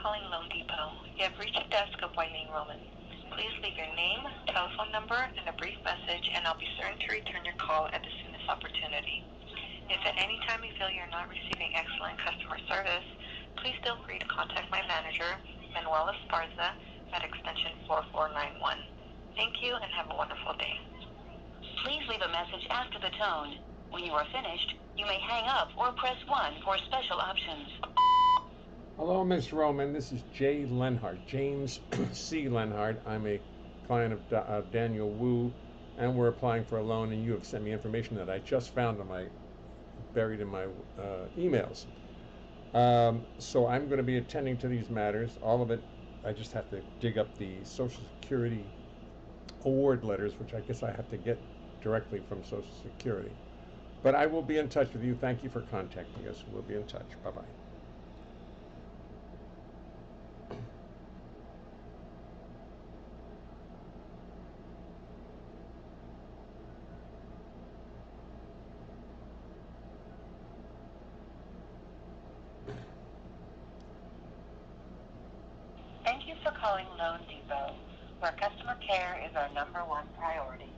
calling Loan Depot. You have reached the desk of Wyleen Roman. Please leave your name, telephone number, and a brief message, and I'll be certain to return your call at the soonest opportunity. If at any time you feel you're not receiving excellent customer service, please feel free to contact my manager, Manuela Esparza, at extension 4491. Thank you and have a wonderful day. Please leave a message after the tone. When you are finished, you may hang up or press 1 for special options. Hello, Miss Roman. This is J. Leonhart, James C. Leonhart. I'm a client of Daniel Wu, and we're applying for a loan. And you have sent me information that I just found buried in my emails. So I'm going to be attending to these matters. All of it. I just have to dig up the Social Security award letters, which I guess I have to get directly from Social Security. But I will be in touch with you. Thank you for contacting us. We'll be in touch. Bye-bye. Thank you for calling Loan Depot, where customer care is our #1 priority.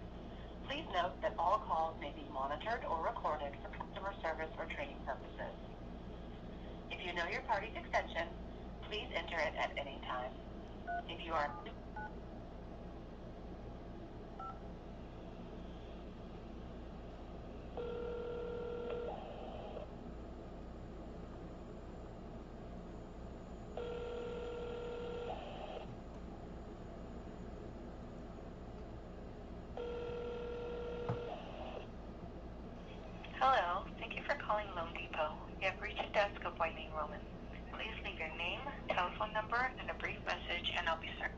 Please note that all calls may be monitored or recorded for customer service or training purposes. If you know your party's extension, please enter it at any time. If you are Hello, thank you for calling Loan Depot. You have reached the desk of Wyleen Roman. Please leave your name, telephone number, and a brief message, and I'll be certain.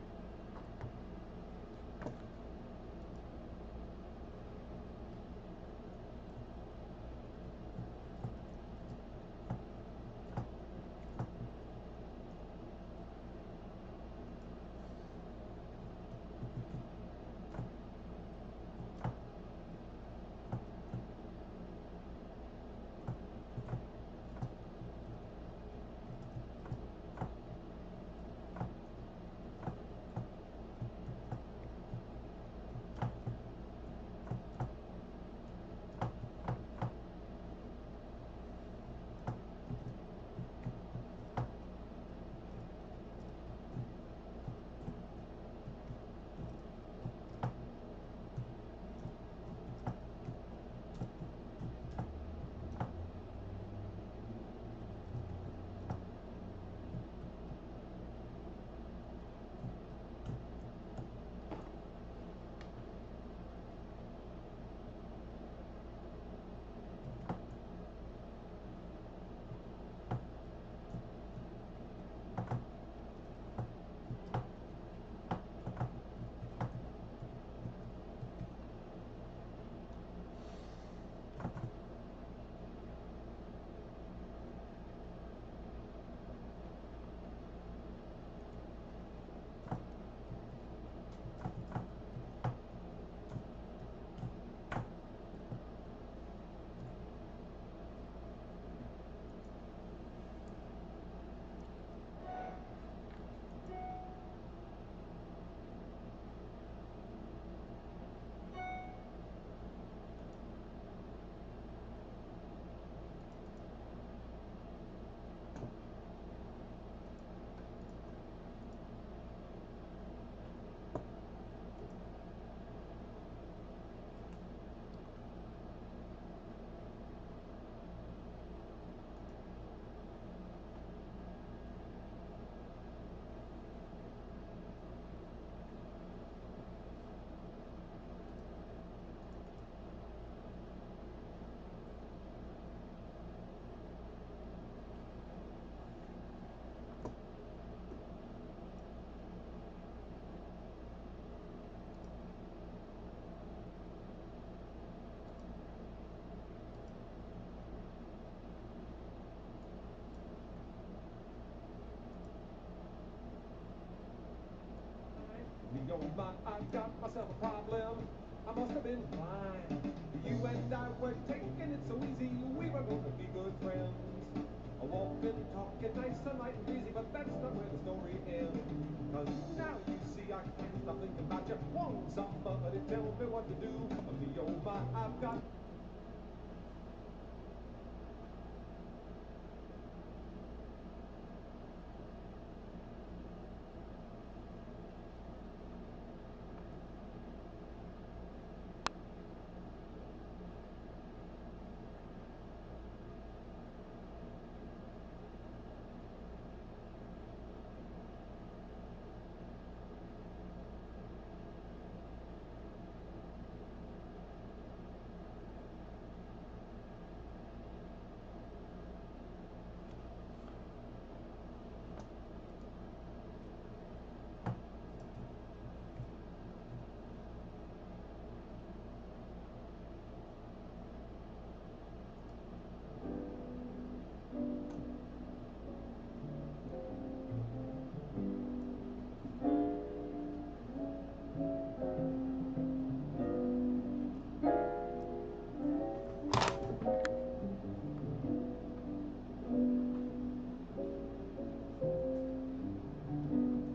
Leonhart, I got myself a problem. I must have been blind. You and I were taking it so easy. We were gonna be good friends. Walking, talking, nice and light and breezy, but that's not where the story ends. 'Cause now you see I can't stop thinking about you. Won't somebody tell me what to do? Me, oh my, I've got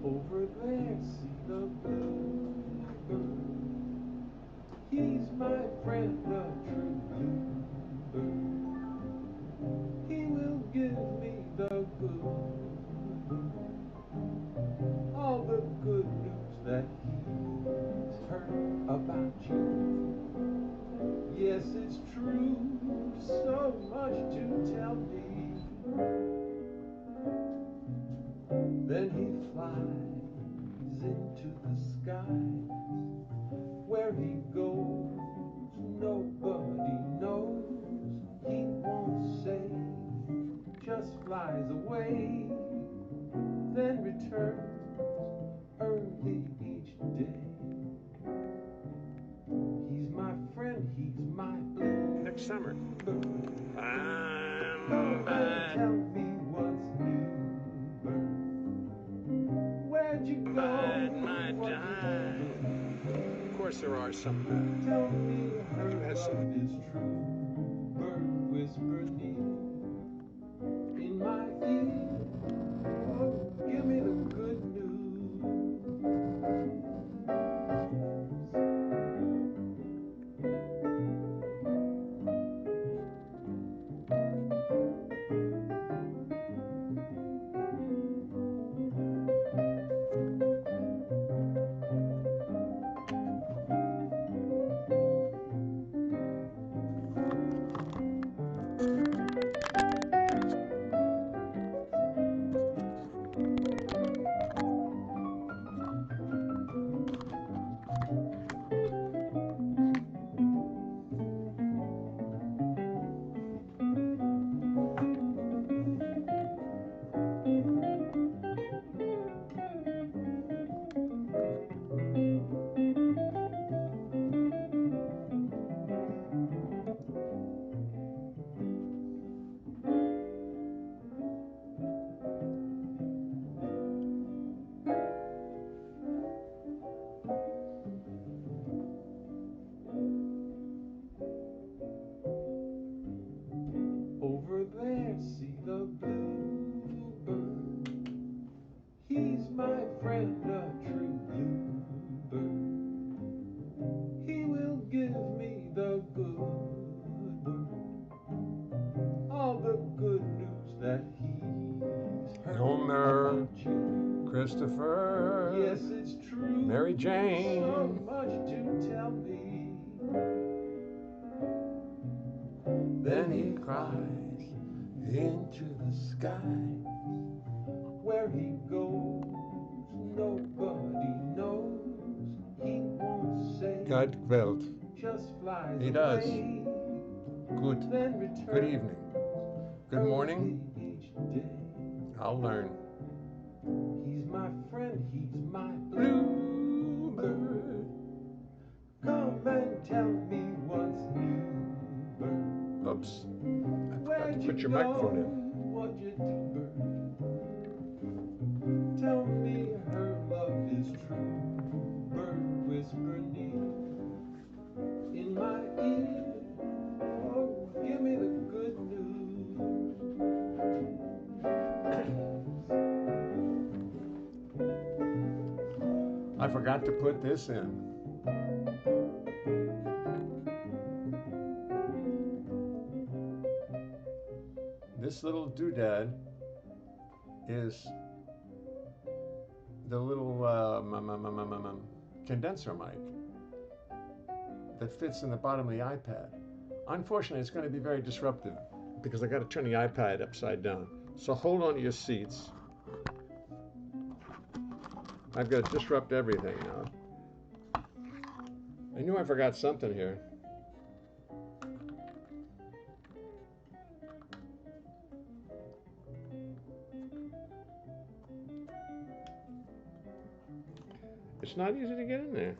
over there, see the bluebird. He's my friend, the true bluebird. He will give me the good, all the good news that he's heard about you. Yes, it's true, so much to tell me. Then he flies into the sky. Where he goes, nobody knows. He won't say, just flies away, then returns early each day. He's my friend, he's my blue. Next summer. Come and tell me what's new, bird. Where'd you go? What you do? Of course there are some. Tell me her You had love some. is true. Bird whisper near in my ear. Oh, give me the good news. Over there, see the bluebird. He's my friend, a true bluebird. He will give me the good word, all the good news that he's heard Elmer, about you. Christopher, Yes, it's true. Mary Jane. So much to tell me. Then he cries Into the sky. Where he goes, nobody knows. He won't say. God Welt. Just flies He does. away. Good. Then returns Good evening. Good morning. early each day. I'll learn. He's my friend, he's my bluebird. Come and tell me what's new, bird. Oops. I forgot Where'd to you put your go? microphone in. What'd you do, bird? Tell me her love is true. Bird whisper near in my ear. Oh, give me the good news. to put this in. This little doodad is the little condenser mic that fits in the bottom of the iPad. Unfortunately, it's going to be very disruptive because I got to turn the iPad upside down. So hold on to your seats. I've got to disrupt everything now. I knew I forgot something here. It's not easy to get in there.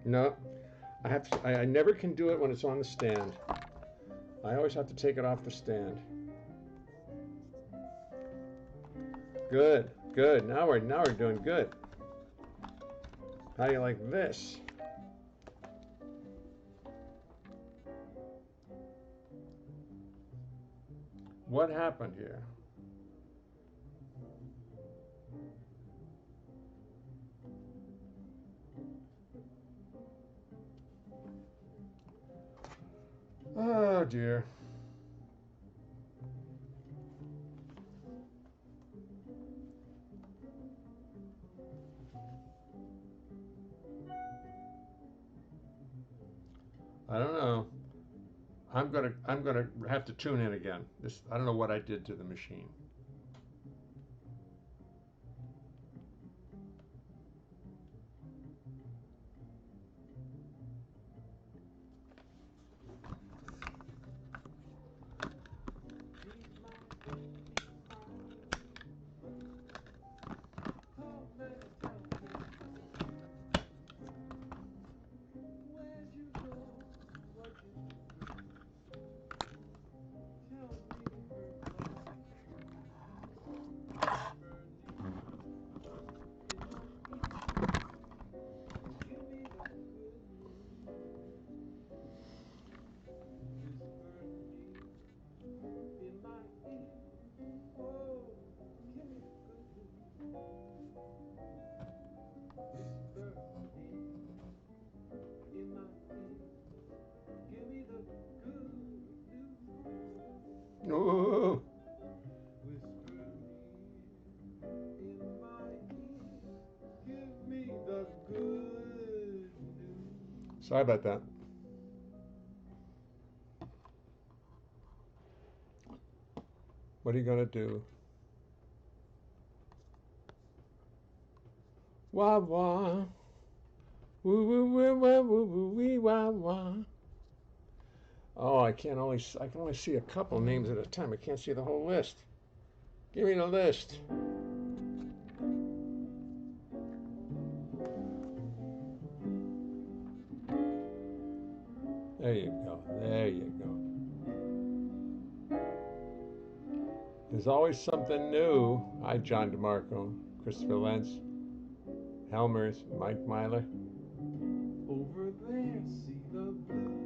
No, I never can do it when it's on the stand. I always have to take it off the stand. Good, good. Now we're doing good. How do you like this? What happened here? Oh dear. I don't know. I'm gonna have to tune in again. I don't know what I did to the machine. Oh. Sorry about that. What are you gonna do? Wah wah. Woo woo woo woo woo woo wee wah wah. Oh, I can only see a couple names at a time. I can't see the whole list. Give me the list. There you go. There you go. There's always something new. Hi, John DeMarco, Christopher Lentz, Helmers, Mike Myler. Over there, see the bluebird.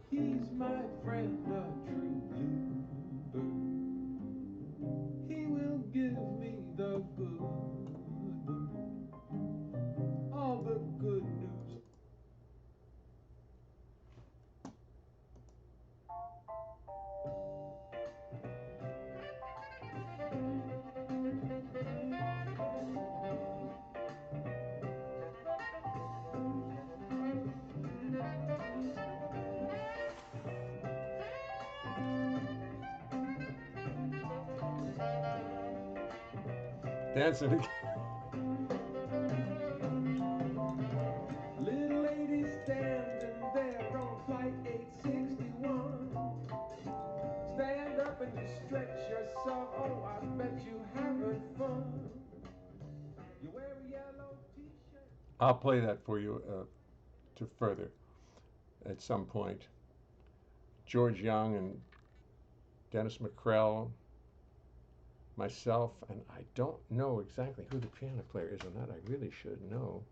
He's my friend, a true bluebird. He will give me the good word, all the good news. Dancing again. Little lady standing there on flight 861. Stand up and you stretch yourself. Oh, I bet you having fun. You wear a yellow t-shirt. I'll play that for you to further at some point. George Young and Dennis McCrell, myself, and I don't know exactly who the piano player is on that. I really should know.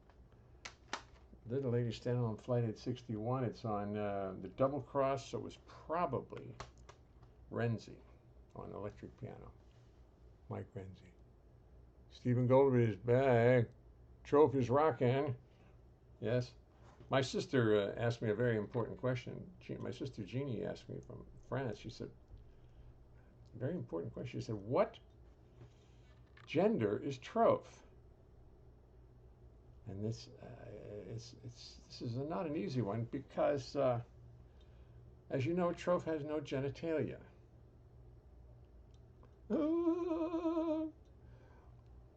Little Lady Standing on Flight 861. It's on the double cross, so it was probably Renzi on electric piano. Mike Renzi. Stephen Goldberg's back. Trophy's rocking. Yes. My sister asked me a very important question. My sister Jeannie asked me from France. She said, very important question. She said, what gender is Troph? And this this is not an easy one because, as you know, Troph has no genitalia.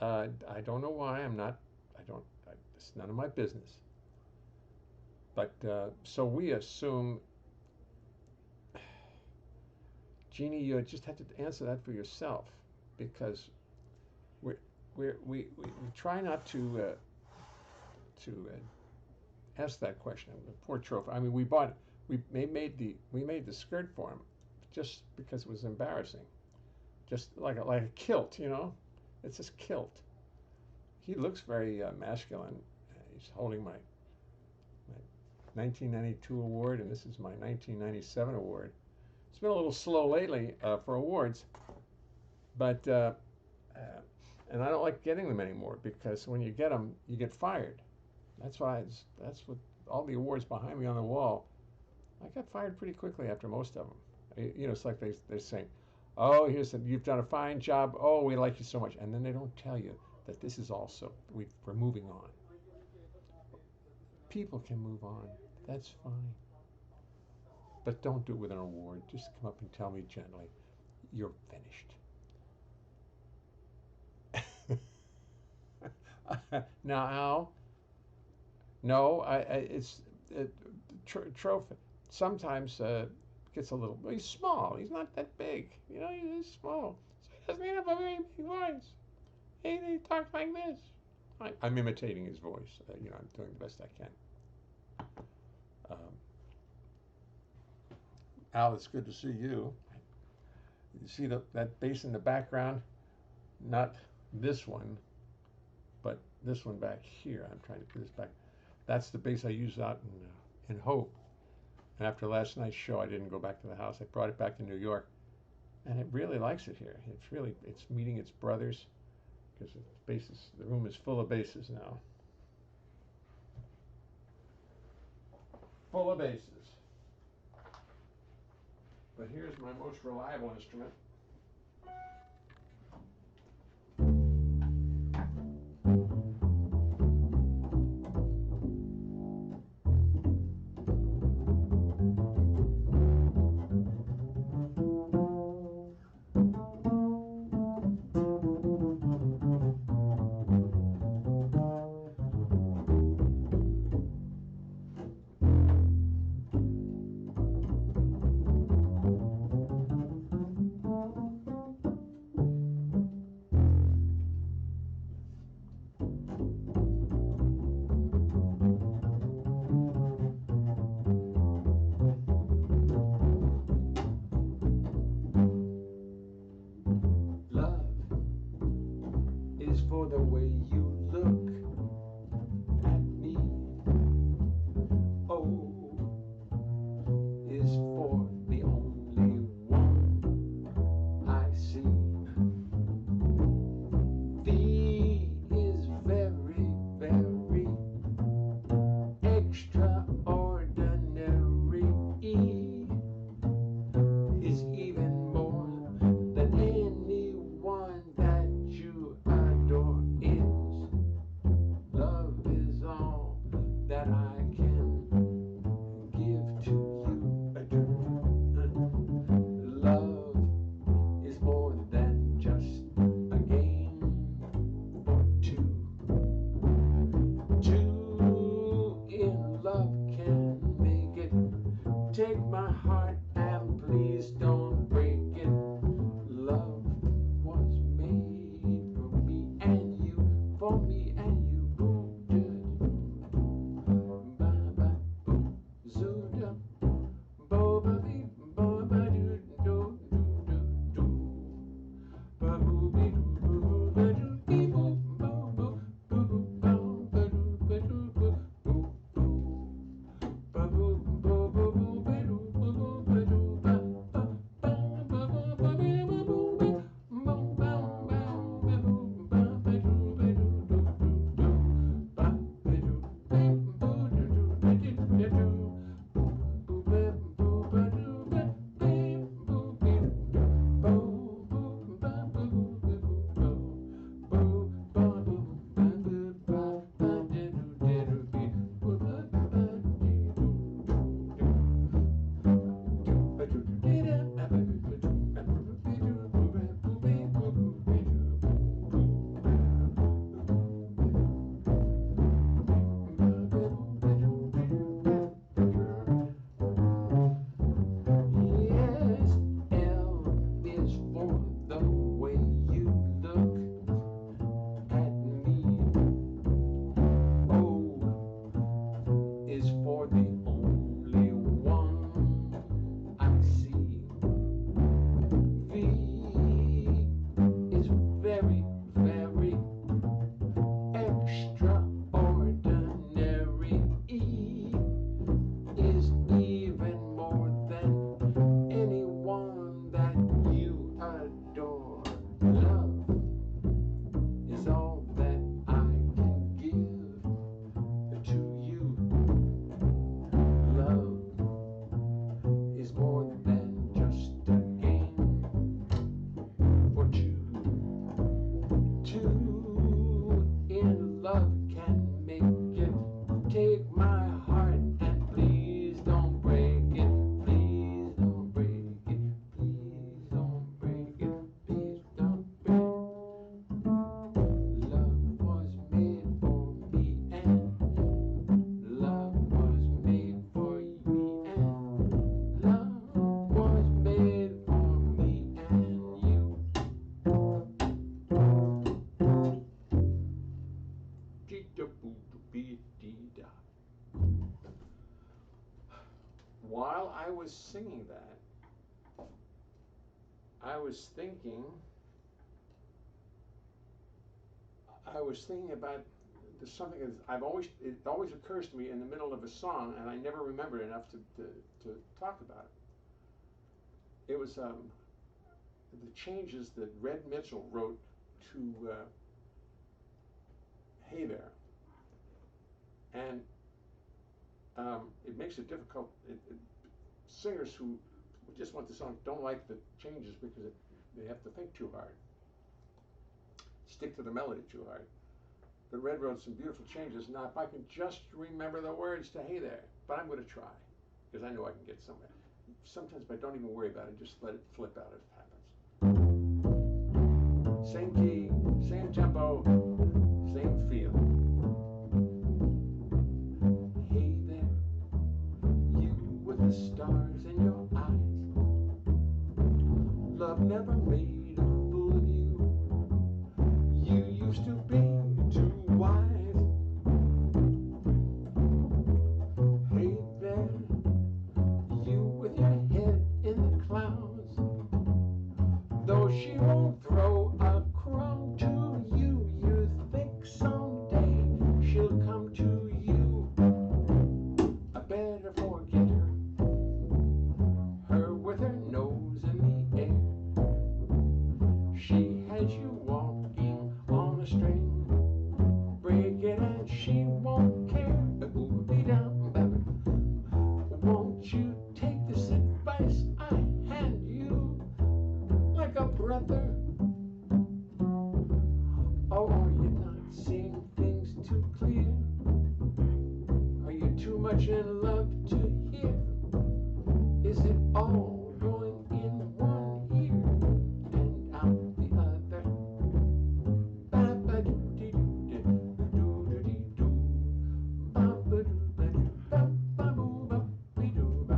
I don't know why. It's none of my business. But so we assume, Jeannie, you just have to answer that for yourself, because we try not to ask that question. Poor Troph. I mean, we made the skirt for him just because it was embarrassing, just like a kilt, you know. It's this kilt. He looks very masculine. He's holding my 1992 award, and this is my 1997 award. It's been a little slow lately for awards, but and I don't like getting them anymore, because when you get them, you get fired. That's what all the awards behind me on the wall. I got fired pretty quickly after most of them. You know, it's like they're saying, "Oh, you've done a fine job. Oh, we like you so much," and then they don't tell you that this is also we're moving on. People can move on. That's fine. But don't do it with an award. Just come up and tell me gently, you're finished. Now, Al, no, Trophy sometimes gets a little. He's small. He's not that big. You know, he's small. So he doesn't have a very big voice. He talks like this. I'm imitating his voice. You know, I'm doing the best I can. Al, it's good to see you. You see that bass in the background? Not this one, but this one back here. I'm trying to put this back. That's the bass I used out in Hope. And after last night's show, I didn't go back to the house. I brought it back to New York, and it really likes it here. It's meeting its brothers, because the room is full of basses now. Full of basses. But here's my most reliable instrument. I was thinking about there's something that it always occurs to me in the middle of a song, and I never remember enough to talk about it. It was the changes that Red Mitchell wrote to Hey There, and it makes it difficult. Singers who just want the song don't like the changes because they have to think too hard, stick to the melody too hard. But Red wrote some beautiful changes. Now, if I can just remember the words to Hey There, but I'm going to try, because I know I can get somewhere. Sometimes I don't even worry about it, just let it flip out if it happens. Same key, same tempo, same feel. Hey there, you with the stars in your eyes. Love never made a fool of you. You used to be too wise. Hey there, you with your head in the clouds. Though she won't throw a crumb to you, you think someday she'll come to you. I better forget her, her with her nose in the air. She has you walking on a string. Break it and she won't care. Won't you take this advice I hand you like a brother? Or are you not seeing things too clear? Are you too much in love to hear? Is it all going in one ear and out the other? Ba-ba-doo-dee-doo-doo-doo-doo-doo. Ba-ba-doo-ba-doo-ba-ba-boo-ba-be-doo-ba.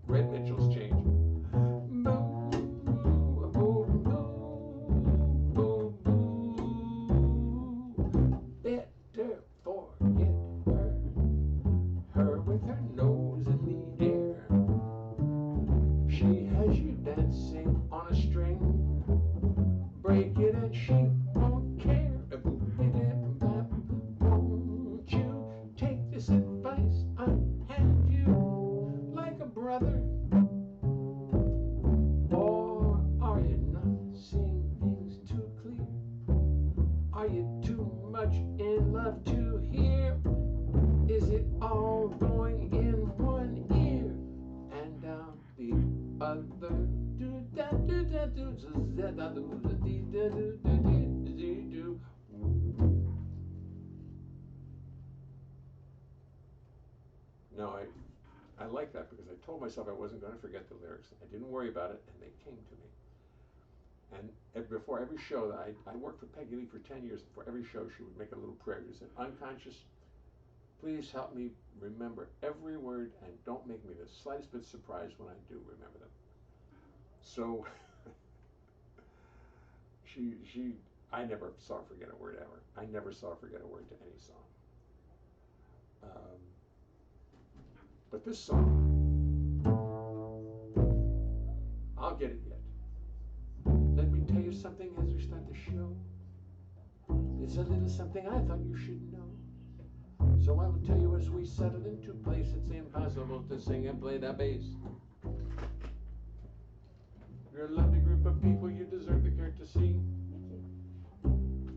Red Mitchell's change. Better forget her, her with her nose in the air. She has you dancing on a string. Break it and she won't care. Won't you take this advice I hand you like a brother? Or are you not seeing things too clear? Are you too much in love to hear? Is it all going in one ear and out the other? No, I like that because I told myself I wasn't going to forget the lyrics. I didn't worry about it, and they came to me. And before every show, I worked for Peggy Lee for 10 years. Before every show, she would make a little prayer. She said, unconscious, please help me remember every word and don't make me the slightest bit surprised when I do remember them. So I never saw her forget a word ever. I never saw her forget a word to any song. But this song, I'll get it yet. Let me tell you something as we start the show. It's a little something I thought you should know. So I will tell you as we settle into place, it's impossible to sing and play the bass. You're a lovely group of people, you deserve the courtesy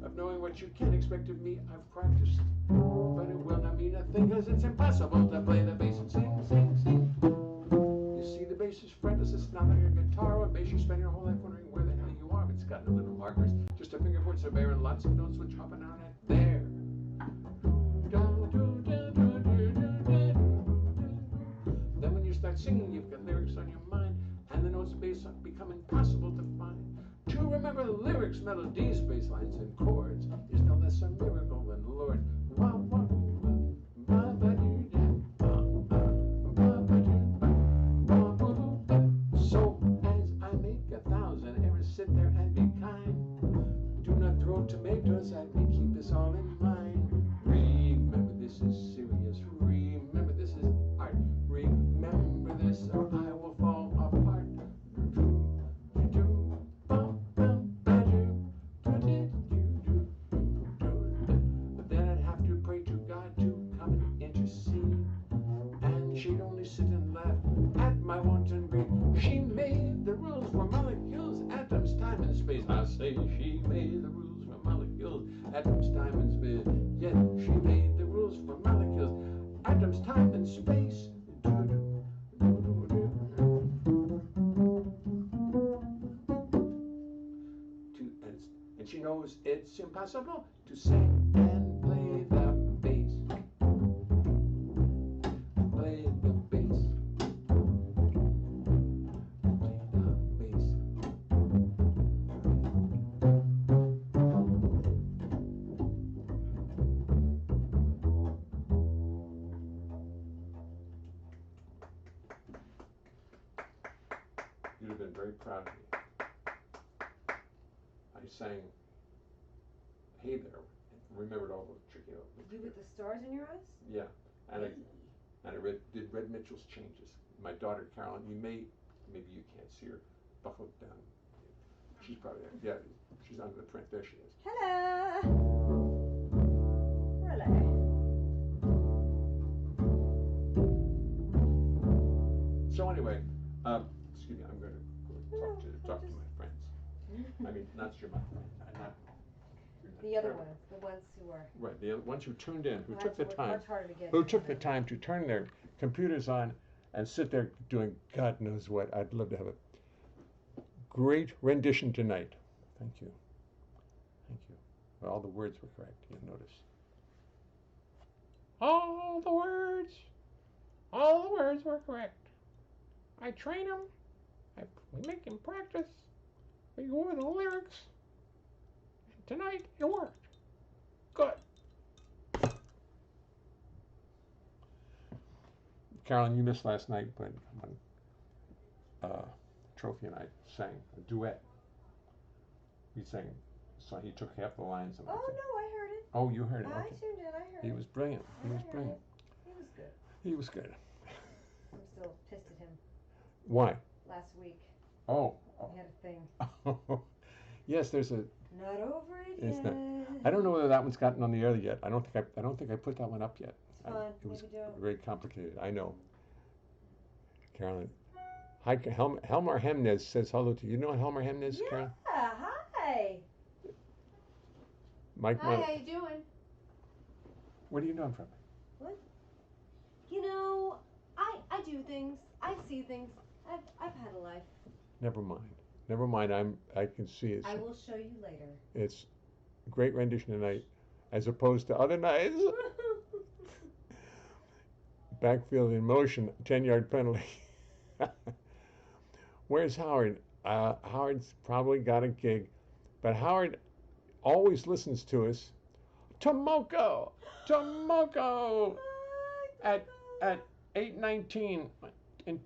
of knowing what you can expect of me. I've practiced, but it will not mean a thing, cause it's impossible to play the bass and sing, sing, sing. You see, the bass is fretless, it's not like a guitar. On bass you spend your whole life wondering where the hell you are. It's got no little markers, just a fingerboard surveyor and lots of notes which hopping out at there. Then when you start singing, you've got lyrics on your mind, and the notes bass become impossible to find. To remember the lyrics, melodies, bass lines, and chords is no less a miracle than the Lord. So as I knows it's impossible to sing and play the bass. Play the bass. Play the bass. You'd have been very proud of me. I sang Hey There and remembered all those tricky You with the stars in your eyes? Yeah. And Hey. I did Red Mitchell's Changes. My daughter Carolyn, maybe you can't see her, buckled down. She's probably there. Yeah, she's under the print. There she is. Hello. Hello. So anyway, excuse me, I'm going to talk to my friends. I mean, not your my friend. Not The other ones, the ones who are. Right, the ones who tuned in, who I took have to the work time, much harder to get who to took the them. time to turn their computers on and sit there doing God knows what. I'd love to have a great rendition tonight. Thank you. Thank you. Well, all the words were correct, you'll notice. All the words were correct. I train them. We make them practice. We go over the lyrics. And tonight it worked. Good. Carolyn, you missed last night when Trophy and I sang a duet. We sang, so he took half the lines and I Oh sang. no, I heard it. Oh, you heard it. I Okay. tuned in. I heard He it. was brilliant. He was I heard brilliant. it. He was good. He was good. I'm still pissed at him. Why? Last week, Oh. he had a thing. Yes, there's a. Not over it It's yet. not. I don't know whether that one's gotten on the air yet. I don't think I put that one up yet. It's fine. It was Maybe don't. very complicated. I know. Carolyn. Hi, Helmar Hemnes says hello to you. You know Helmar Hemnes, Yeah. Carolyn? Hi. Mike. Hi. How you doing? Where do you know him from? What? You know, I do things. I see things. I've had a life. Never mind. Never mind. I can see it. I will show you later. It's a great rendition tonight, as opposed to other nights. Backfield in motion, 10-yard penalty. Where's Howard? Howard's probably got a gig, but Howard always listens to us. Tomoko, at 8:19 in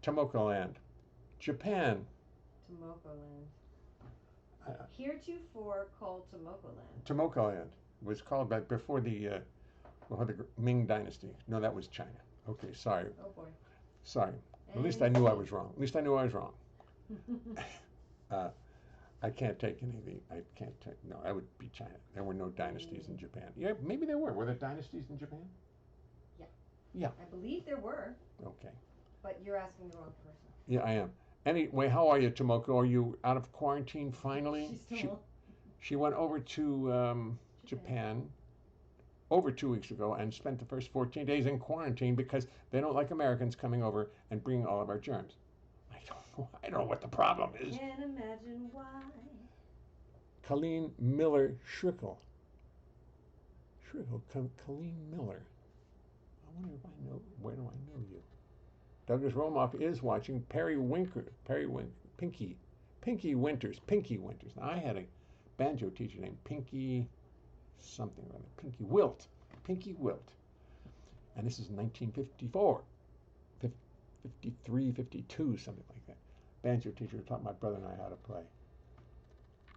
Tomoko Land, Japan. Tomoko Land. Heretofore called Tomoko Land. Tomoko Land was called back before the Ming Dynasty. No, that was China. Okay, sorry. Oh boy. Sorry. At least I knew I was wrong. I can't take anything. I can't take. No, that would be China. There were no dynasties in Japan. Yeah, maybe there were. Were there dynasties in Japan? Yeah. Yeah. I believe there were. Okay. But you're asking the wrong person. Yeah, I am. Anyway, how are you, Tomoko? Are you out of quarantine finally? She's still. She went over to Japan over 2 weeks ago and spent the first 14 days in quarantine because they don't like Americans coming over and bringing all of our germs. I don't know what the problem is. Can't imagine why. Colleen Miller Schrickle. Colleen Miller. I wonder if I know, where do I know you? Douglas Romoff is watching. Pinky Winters. Now, I had a banjo teacher named Pinky something or other. Pinky Wilt. And this is 1954. 53, 52, something like that. Banjo teacher taught my brother and I how to play.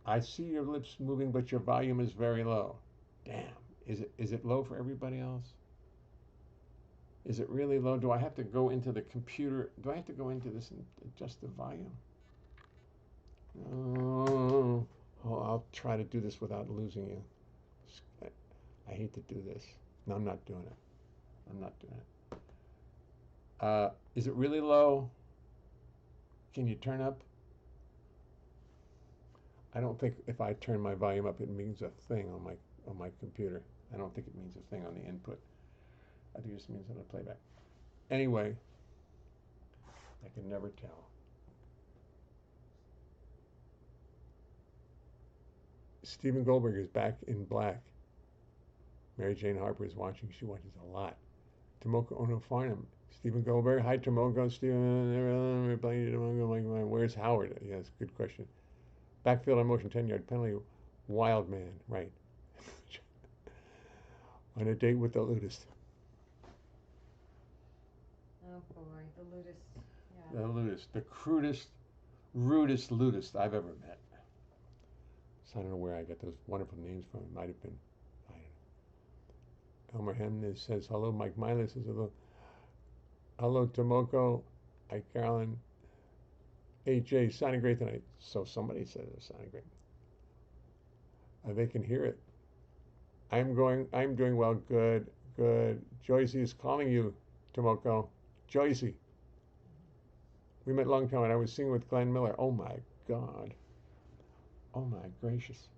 I see your lips moving, but your volume is very low. Damn. Is it low for everybody else? Is it really low? Do I have to go into the computer? Do I have to go into this and adjust the volume? Oh, I'll try to do this without losing you. I hate to do this. No, I'm not doing it. Is it really low? Can you turn up? I don't think if I turn my volume up, it means a thing on my computer. I don't think it means a thing on the input. I think it just means on the playback. Anyway, I can never tell. Stephen Goldberg is back in black. Mary Jane Harper is watching. She watches a lot. Tomoko Ono Farnham. Stephen Goldberg. Hi, Tomoko. Stephen. Where's Howard? Yes, good question. Backfield on motion, 10-yard penalty. Wild man. Right. On a date with the ludist. Oh boy, the ludist. The ludist. The crudest, rudest ludist I've ever met. So I don't know where I got those wonderful names from. It might have been, I don't know. Elmer Hemnes says hello. Mike Milas says hello. Hello, Tomoko. Hi, Carolyn. AJ, sounding great tonight. So somebody said it was sounding great. They can hear it. I'm doing well. Good. Joycey is calling you, Tomoko. Joycey. We met a long time and I was singing with Glenn Miller. Oh my God. Oh my gracious.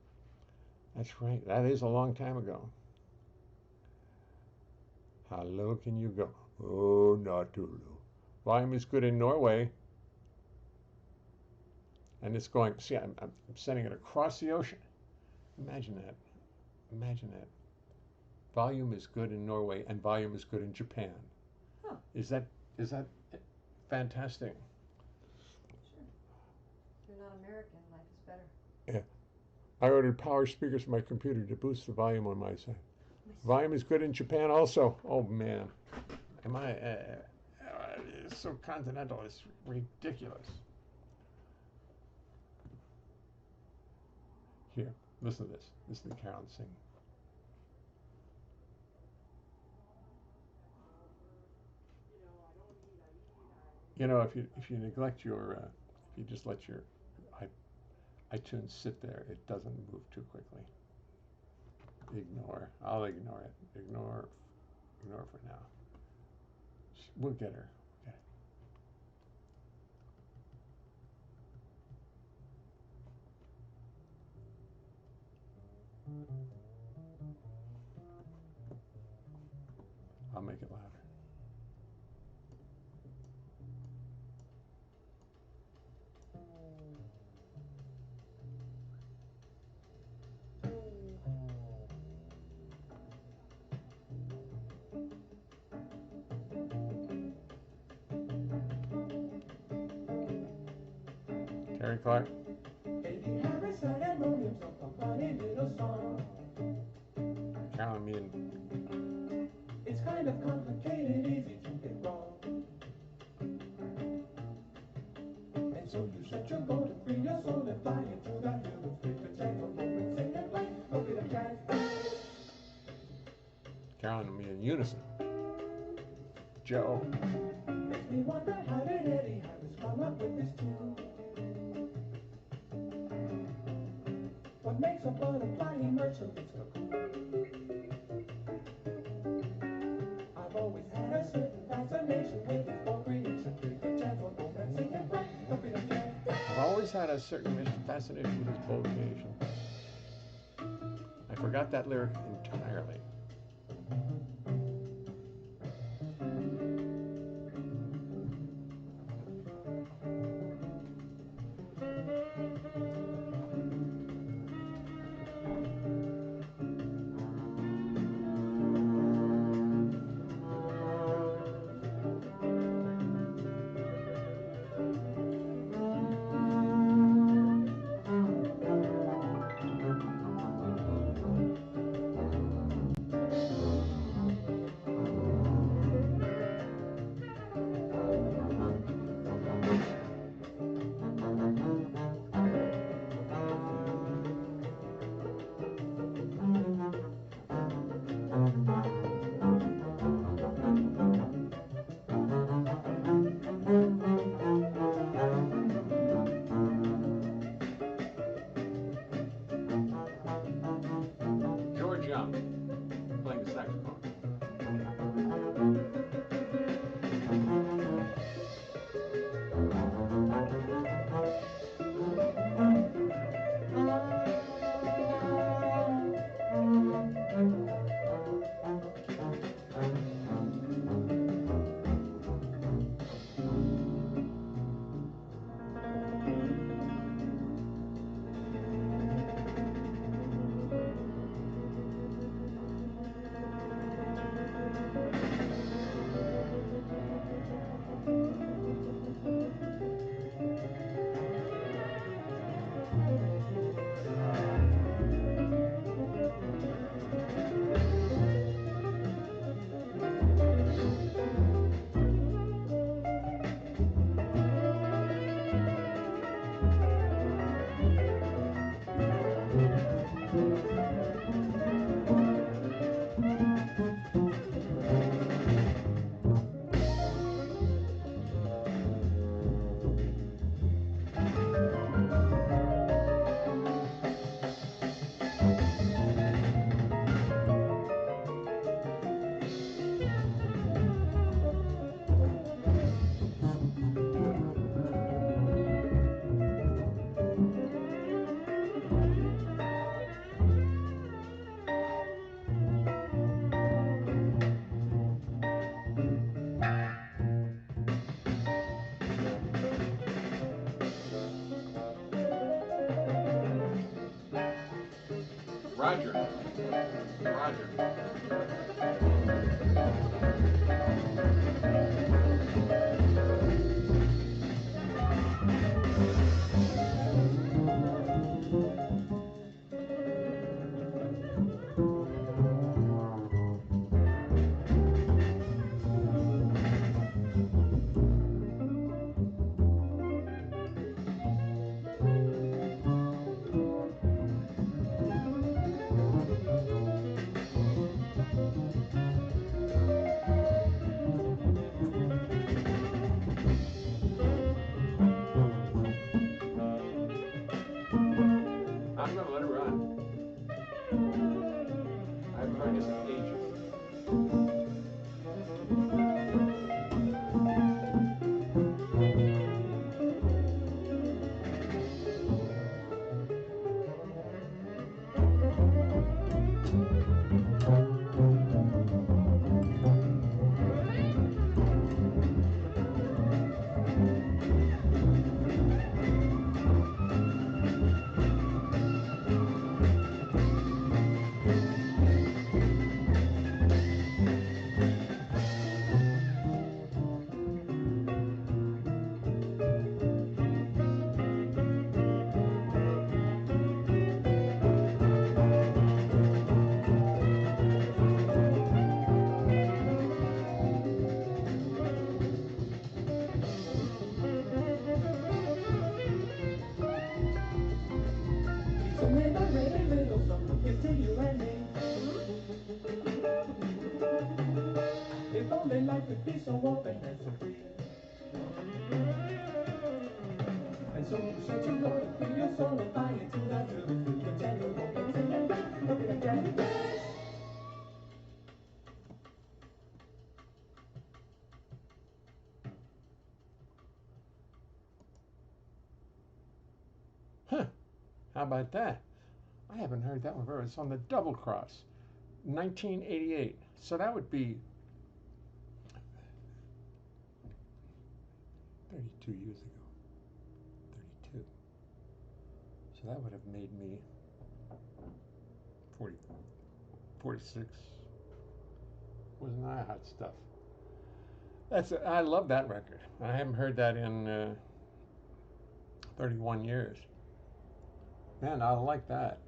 That's right. That is a long time ago. How low can you go? Oh, not too low. Volume is good in Norway. And it's going, see, I'm sending it across the ocean. Imagine that. Volume is good in Norway and volume is good in Japan. Huh. Is that fantastic? Sure. If you're not American, life is better. Yeah. I ordered power speakers for my computer to boost the volume on my side. Volume is good in Japan also. Oh man. Am I it's so continental, it's ridiculous. Here, listen to this. Listen to Carolyn sing. You know, if you neglect your if you just let your iTunes sit there, it doesn't move too quickly. Ignore. I'll ignore it. Ignore for now. We'll get her. I'll make it louder. Terry Clark. Carolyn, me and it's kind of complicated, easy to get wrong. And so you set your goal to free your soul and fly into the hill of freedom. Take a moment, sing and play a bit of jazz. Carolyn and me in unison. Joe. Makes me wonder how did Eddie Harris come up with this tune? What makes a butterfly emerge from its cocoon? I've always had a certain fascination with its bold creation. Take a chance on romance, sing and play a bit of jazz. I've always had a certain fascination with his bold creation. I forgot that lyric entirely. Roger. Roger. I'm gonna let it run. I haven't heard this in ages. So may I read a little something here to you and me? If only life could be so open and so free. And so you said you go to free your soul and buy into that truth. You can tell you won't make sing and dance, look at that dance. Huh. How about that? I haven't heard that one before. It's on the Double Cross, 1988. So that would be 32 years ago. 32. So that would have made me 40, 46. Wasn't I hot stuff? I love that record. I haven't heard that in 31 years. Man, I like that.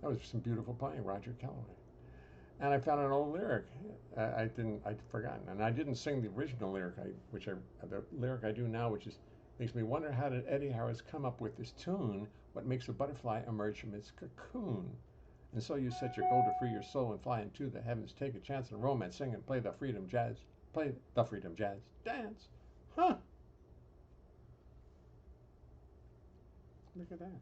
That was some beautiful playing, Roger Calloway. And I found an old lyric. I'd forgotten, and I didn't sing the original lyric, the lyric I do now, which makes me wonder, how did Eddie Harris come up with this tune? What makes a butterfly emerge from its cocoon? And so you set your goal to free your soul and fly into the heavens. Take a chance in romance, sing and play the freedom jazz. Play the freedom jazz. Dance. Huh. Look at that.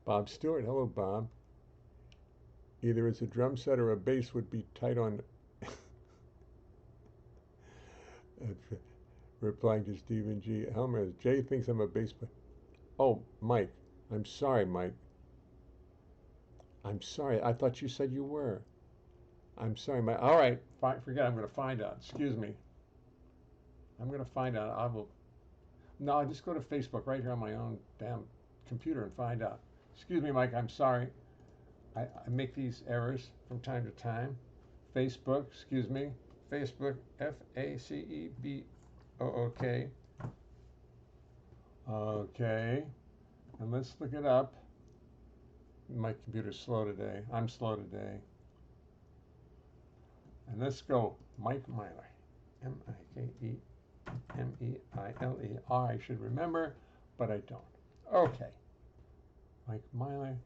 Bob Stewart. Hello, Bob. Either as a drum set or a bass would be tight on. Replying to Stephen G. Helmer, Jay thinks I'm a bass player. Oh, Mike. I'm sorry, Mike. I'm sorry. I thought you said you were. I'm sorry, Mike. All right. Forget it. I'm going to find out. Excuse me. I'm going to find out. No, I'll just go to Facebook right here on my own damn computer and find out. Excuse me, Mike. I'm sorry. I make these errors from time to time. Facebook, excuse me. Facebook, Facebook. Okay. And let's look it up. My computer's slow today. I'm slow today. And let's go. Mike Myler. Mikemeiller. I should remember, but I don't. Okay. Mike Myler.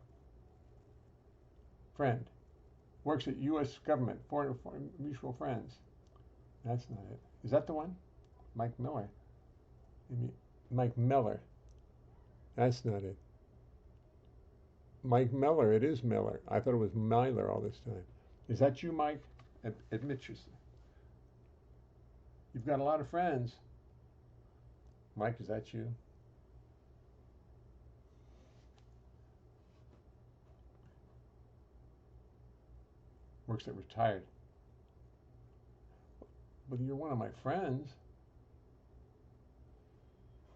Friend. Works at U.S. government. Foreign mutual friends. That's not it. Is that the one? Mike Miller. Mike Miller. That's not it. Mike Miller. It is Miller. I thought it was Myler all this time. Is that you, Mike? Admit yourself. You've got a lot of friends. Mike, is that you? Works at retired. Well, you're one of my friends.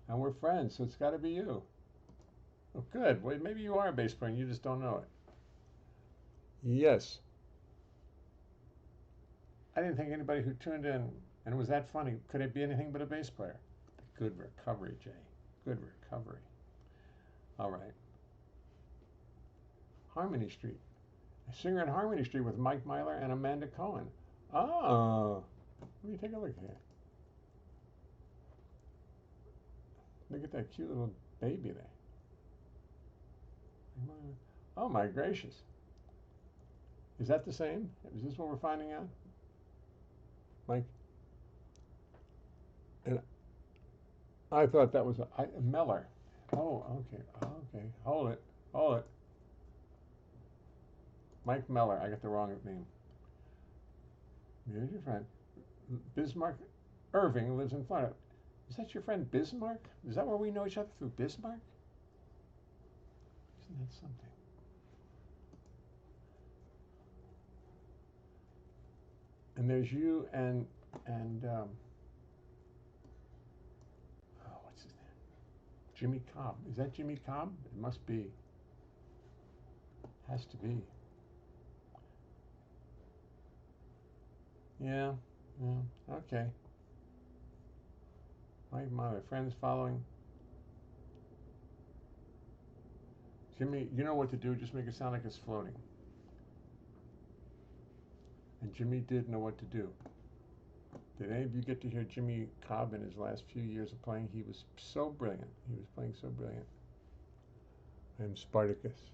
And we're friends, so it's got to be you. Oh, good. Well, maybe you are a bass player and you just don't know it. Yes. I didn't think anybody who tuned in and was that funny could it be anything but a bass player. Good recovery, Jay. Good recovery. All right. Harmony Street. A singer at Harmony Street with Mike Myler and Amanda Cohen. Oh, let me take a look here. Look at that cute little baby there. Oh my gracious. Is that the same? Is this what we're finding out? Mike? And I thought that was Meller. Oh, okay. Okay. Hold it. Hold it. Mike Meller. I got the wrong name. Here's your friend. Bismarck Irving lives in Florida. Is that your friend Bismarck? Is that where we know each other through Bismarck? Isn't that something? And there's you and what's his name? Jimmy Cobb. Is that Jimmy Cobb? It must be. Has to be. Yeah. Yeah. Okay. My friends following. Jimmy, you know what to do. Just make it sound like it's floating. And Jimmy did know what to do. Did any of you get to hear Jimmy Cobb in his last few years of playing? He was so brilliant. He was playing so brilliant. I'm Spartacus,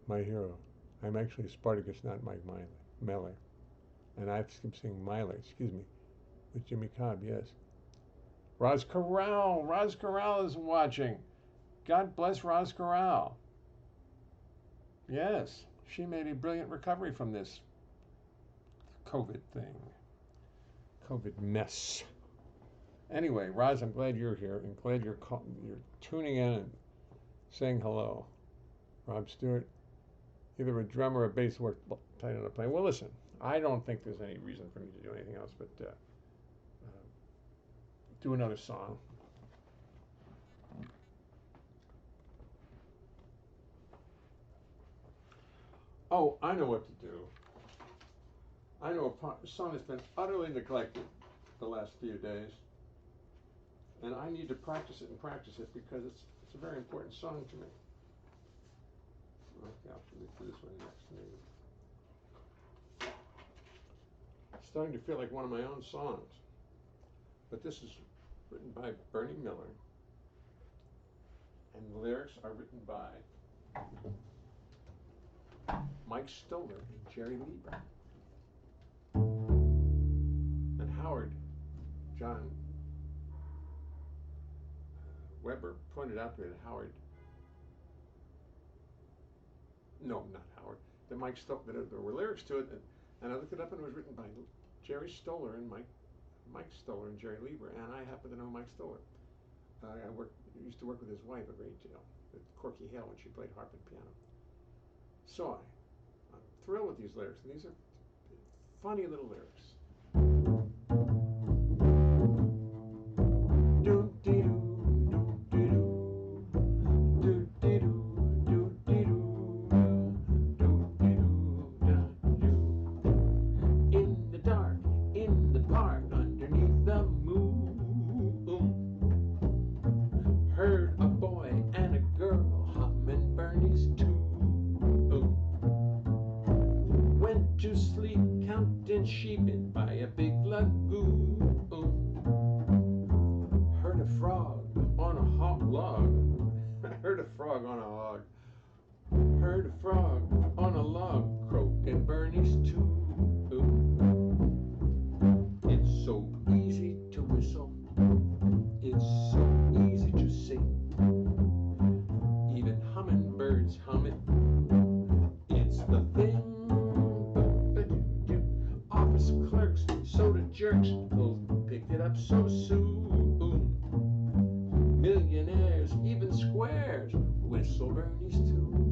my hero. I'm actually Spartacus, not Mike Meller. And I keep saying Myler, excuse me, with Jimmy Cobb, yes. Roz Corral. Roz Corral is watching. God bless Roz Corral. Yes, she made a brilliant recovery from this COVID thing. COVID mess. Anyway, Roz, I'm glad you're here and glad you're tuning in and saying hello. Rob Stewart, either a drummer or a bass work tight on a plane. Well, listen, I don't think there's any reason for me to do anything else but do another song. Oh, I know what to do. I know a song that's been utterly neglected the last few days, and I need to practice it because it's a very important song to me. Okay, I'll do this one next. Maybe. It's starting to feel like one of my own songs, but this is written by Bernie Miller, and the lyrics are written by Mike Stoller and Jerry Lieber. And Howard John Weber pointed out to me that not Howard, that Mike Stoller, that there were lyrics to it, and I looked it up and it was written by Jerry Stoller and Mike Stoller and Jerry Lieber, and I happen to know Mike Stoller. I used to work with his wife a great deal at Corky Hale when she played harp and piano. So I'm thrilled with these lyrics, and these are funny little lyrics. In the dark, in the park, underneath the moon, heard a boy and a girl humming Bernie's tune. Went to sleep counting sheep in by a big lagoon. Heard a frog on a hog log. Heard a frog on a hog. Heard a frog on a log croaking Bernie's tune. It's so easy to whistle. It's so easy to sing. Even hummingbirds hum it. It's the thing. Office clerks, soda jerks, both picked it up so soon. Millionaires, even squares, whistle Bernie's tune.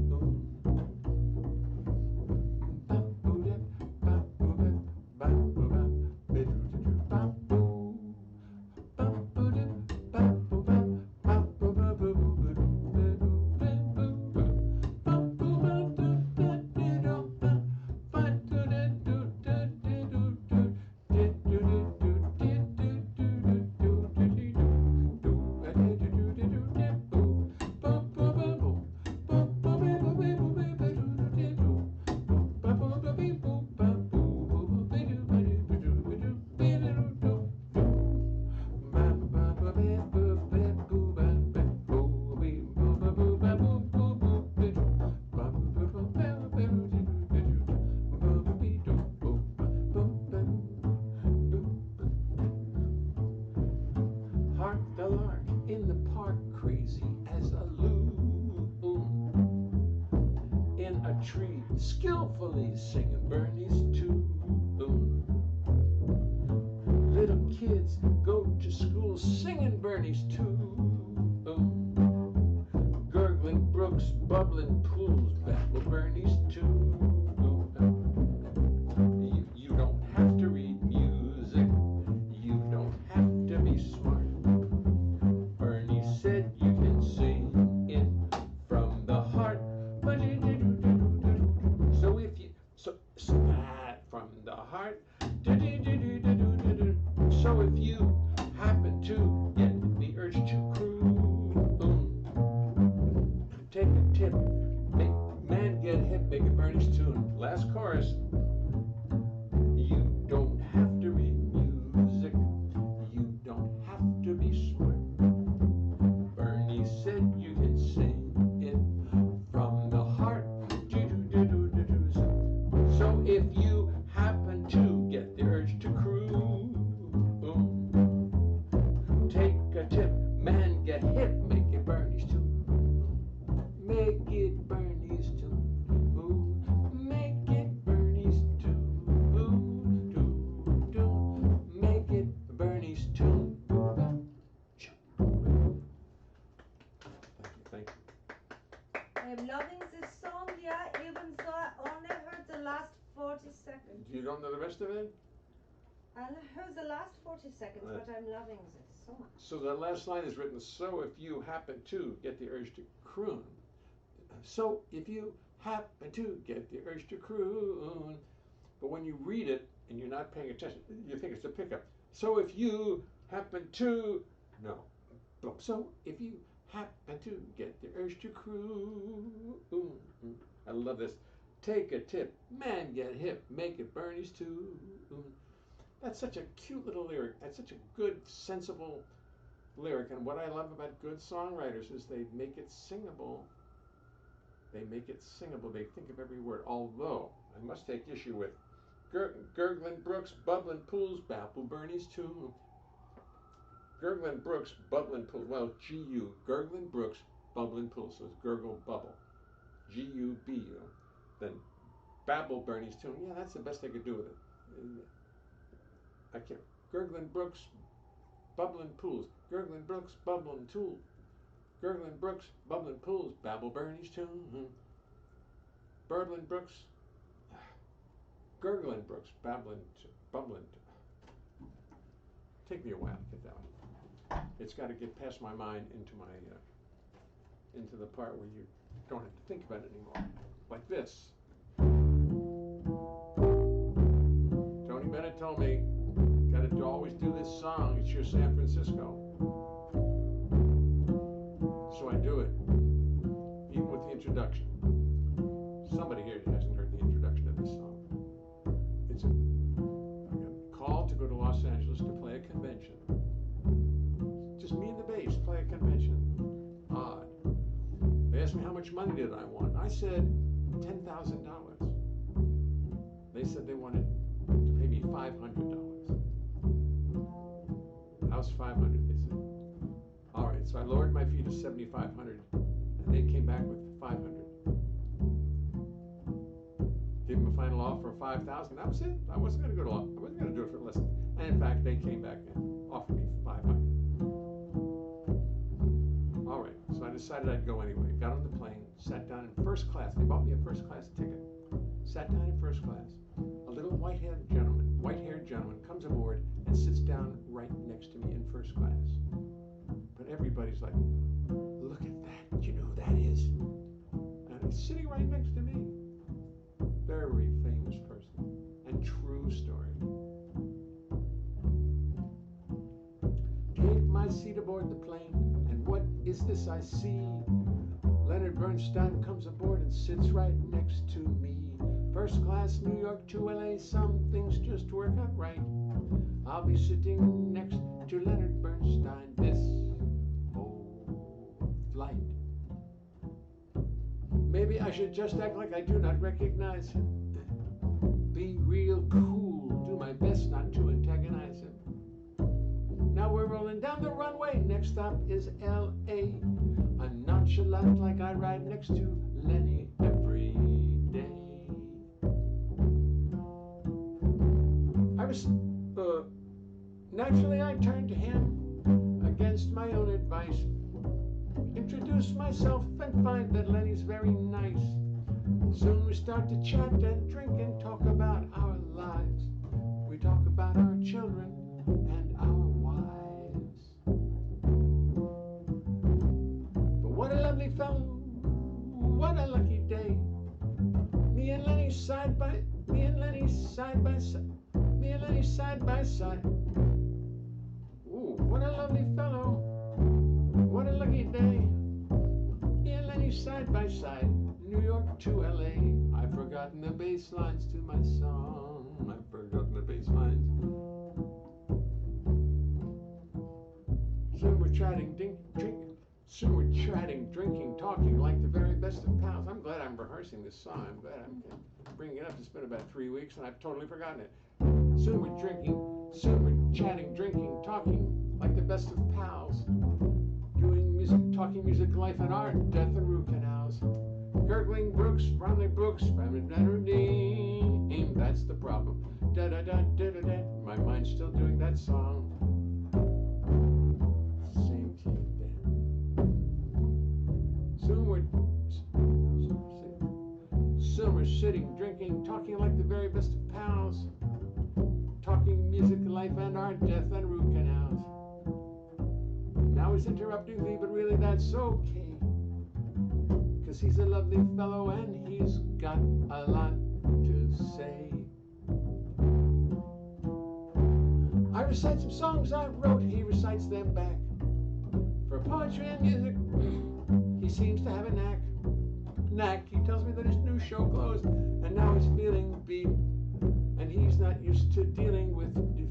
in the park, crazy as a loon. In a tree, skillfully singing Bernie's tune. Little kids go to school singing Bernie's tune. Gurgling brooks, bubbling pools, babble Bernie's tune. You don't have to read music, you don't have to be smart. Bernie said you can sing it from the heart. So if you, from the heart. So if you happen to get the urge to croon, take a tip, make man get hip, make it Bernie's tune. Last chorus. You don't have to read music, you don't have to be smart. Bernie said you can sing it from the heart. So if you happen to get the urge to croon, take a tip, man get hip, make it Bernie's tune. Make it Bernie's tune. Make it Bernie's tune. Make it Bernie's tune. Thank you. I'm loving this song, yeah, even though I only heard the last 40 seconds. You don't know the rest of it? I heard the last 40 seconds, but I'm loving this so much. So the last line is written, so if you happen to get the urge to croon. So if you happen to get the urge to croon. But when you read it and you're not paying attention, you think it's a pickup. So if you happen to, no. So if you happen to get the urge to croon. I love this. Take a tip, man get hip, make it Bernie's tune. That's such a cute little lyric. That's such a good, sensible lyric. And what I love about good songwriters is they make it singable. They make it singable. They think of every word. Although, I must take issue with gurgling brooks, bubbling pools, babble Bernie's tune. Gurgling brooks, bubbling pools. Well, G-U, gurgling brooks, bubbling pools. So it's gurgle, bubble. G-U-B, Then babble Bernie's tune. Yeah, that's the best I could do with it. I can't. Gurgling brooks, bubbling pools. Gurgling brooks, bubbling tool. Gurgling brooks, bubbling pools. Babble Bernie's tune. Burbling brooks. Gurgling brooks, babbling, bubbling. Take me a while to get that one. It's got to get past my mind into my into the part where you don't have to think about it anymore. Like this. Tony Bennett told me, got to always do this song. It's your San Francisco. So I do it, even with the introduction. Somebody here hasn't heard the introduction of this song. It's I got called to go to Los Angeles to play a convention. Just me and the bass play a convention. Odd. They asked me how much money did I want. I said $10,000. They said they wanted to pay me $500. How's 500? They said. All right, so I lowered my fee to $7,500, and they came back with 500. Gave them a final offer of 5,000. That was it. I wasn't going to go to law. I wasn't going to do it for less. And in fact, they came back and offered me 500. All right, so I decided I'd go anyway. Got on the plane, sat down in first class. They bought me a first class ticket. Sat down in first class. A little white-haired gentleman comes aboard and sits down right next to me in first class. But everybody's like, look at that, you know who that is? And he's sitting right next to me. Very famous person, and true story. Take my seat aboard the plane, and what is this I see? Leonard Bernstein comes aboard and sits right next to me. First class, New York to LA, some things just work out right. I'll be sitting next to Leonard Bernstein this whole flight. Maybe I should just act like I do not recognize him. Be real cool, do my best not to antagonize him. Now Now we're rolling down the runway. Next stop is L.A. I'm nonchalant like I ride next to Lenny every day. Naturally I turned to him against my own advice. Introduce myself and find that Lenny's very nice. Soon we start to chat and drink and talk about our lives. We talk about our children and our wives. But what a lovely fellow, what a lucky day. Me and Lenny side by side. Ooh, what a lovely fellow, what a lucky day. Me and Lenny side by side, New York to LA. I've forgotten the bass lines to my song. I've forgotten the bass lines. Soon we're chatting, soon we're chatting, drinking, talking like the very best of pals. I'm glad I'm rehearsing this song. I'm glad I'm bringing it up. It's been about 3 weeks and I've totally forgotten it. Soon we're chatting, drinking, talking like the best of pals. Doing music, talking music, life and art, death and root canals. Gurgling brooks, rhyming brooks, that's the problem. Da da da da da da. My mind's still doing that song. Same thing then. Soon we're sitting, drinking, talking like the very best of pals. Talking music, life and art, death and root canals. Now he's interrupting me, but really that's okay. 'Cause he's a lovely fellow and he's got a lot to say. I recite some songs I wrote, he recites them back. For poetry and music, he seems to have a knack. He tells me that his new show closed and now he's feeling beat. And he's not used to dealing with defeat.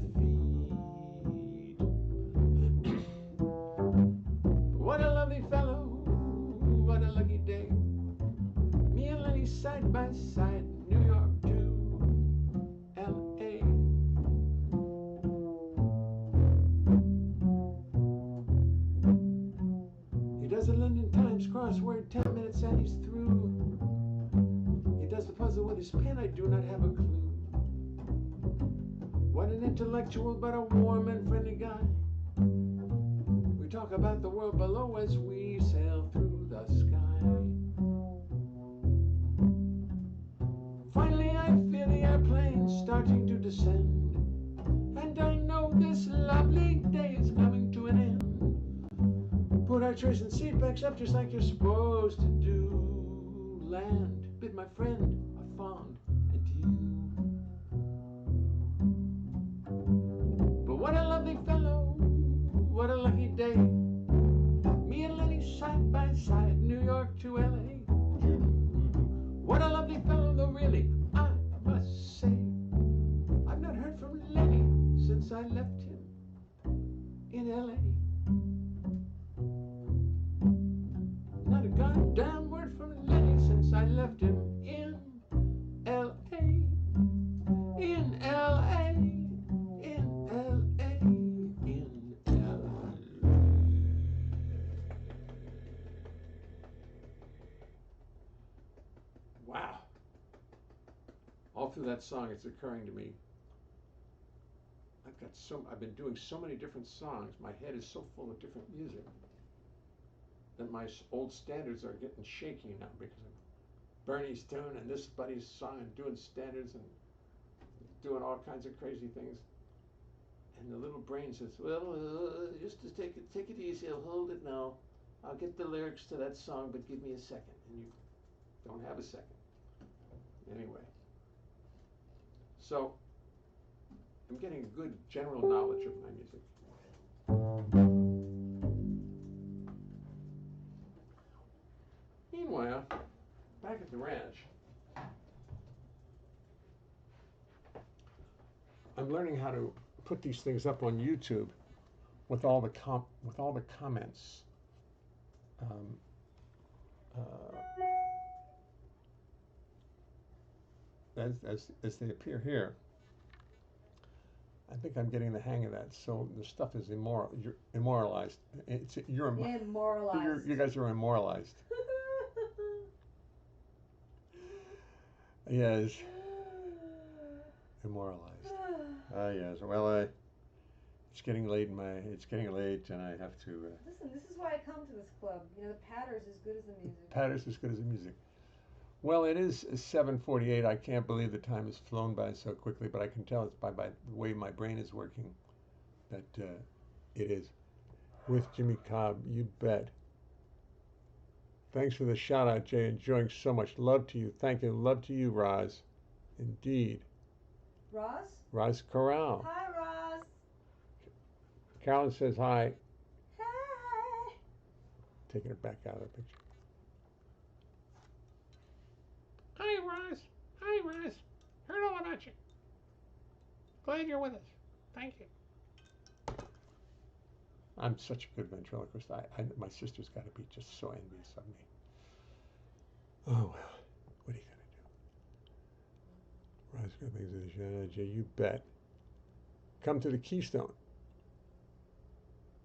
What a lovely fellow, what a lucky day. Me and Lenny side by side, New York to L.A. He does a London Times crossword, 10 minutes and he's through. He does the puzzle with his pen, I do not have a clue. What an intellectual but a warm and friendly guy. We talk about the world below as we sail through the sky. Finally I feel the airplane starting to descend, and I know this lovely day is coming to an end. Put our trays and seatbacks up just like you're supposed to do. Land, bid my friend a fond adieu. What a lovely fellow, what a lucky day. Me and Lenny side by side, New York to LA. What a lovely fellow, though really, I must say, I've not heard from Lenny since I left him in LA. Not a goddamn word from Lenny since I left him in LA. In LA. Wow. All through that song, it's occurring to me. I've been doing so many different songs. My head is so full of different music that my old standards are getting shaky now because of Bernie's tune and this buddy's song and doing standards and doing all kinds of crazy things. And the little brain says, well, just to take it easy, I'll hold it now. I'll get the lyrics to that song, but give me a second. And you don't have a second. Anyway. So, I'm getting a good general knowledge of my music. Meanwhile, back at the ranch, I'm learning how to put these things up on YouTube with all the comments. As they appear here. I think I'm getting the hang of that. So the stuff is immoral. You're immoralized. Immoralized. You guys are immoralized. Yes, immoralized. Yes. Well, it's getting late it's getting late, and I have to. Listen, this is why I come to this club. You know, the patter's as good as the music. Patter's as good as the music. Well, it is 7:48. I can't believe the time has flown by so quickly, but I can tell it's by the way my brain is working that it is. With Jimmy Cobb, you bet. Thanks for the shout out, Jay. Enjoying so much. Love to you. Thank you. Love to you, Roz. Indeed. Roz? Roz Corral. Hi, Roz. Carolyn says hi. Hi. Taking her back out of the picture. Hi, Roz. Hi, Roz. Heard all about you. Glad you're with us. Thank you. I'm such a good ventriloquist. My sister's got to be just so envious of me. Oh, well. What are you going to do? Roz got things in the Jay, you bet. Come to the Keystone.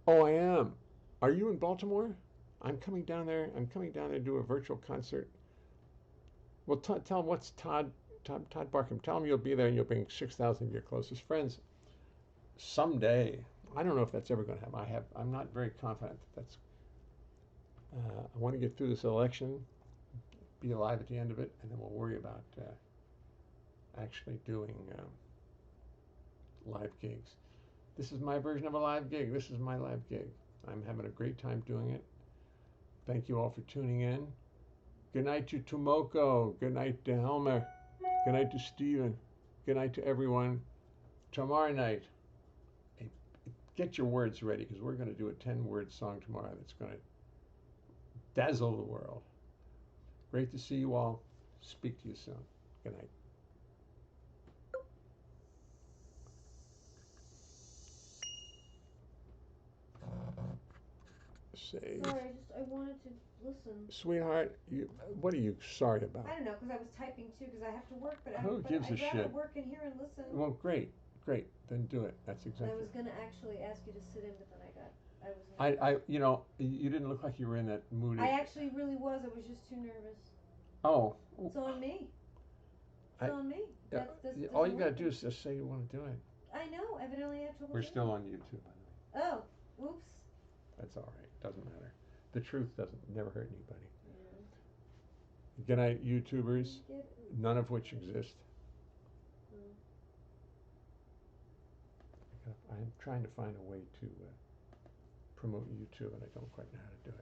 Oh, I am. Are you in Baltimore? I'm coming down there. I'm coming down there to do a virtual concert. Well, tell him what's Todd Barkham. Tell him you'll be there and you'll bring 6,000 of your closest friends. Someday. I don't know if that's ever going to happen. I'm not very confident that that's. I want to get through this election, be alive at the end of it, and then we'll worry about actually doing live gigs. This is my version of a live gig. This is my live gig. I'm having a great time doing it. Thank you all for tuning in. Good night to Tomoko. Good night to Helmer. Good night to Steven. Good night to everyone. Tomorrow night, get your words ready because we're going to do a 10-word song tomorrow that's going to dazzle the world. Great to see you all. Speak to you soon. Good night. Save. Sorry, I wanted to listen. Sweetheart, what are you sorry about? I don't know, because I was typing too, because I have to work, but Who gives a I'd rather shit? work in here and listen. Well, great. Then do it. That's exactly. And I was gonna actually ask you to sit in, but then I was. You didn't look like you were in that mood. I actually really was. I was just too nervous. Oh. It's on me. It's on me. All you gotta do is just say you want to do it. I know. Evidently, I have trouble. We're still on YouTube, by the way. Oh, oops. That's all right. Doesn't matter. The truth never hurt anybody. Yeah. Good night, YouTubers. None of which exist. I'm trying to find a way to promote YouTube, and I don't quite know how to do it.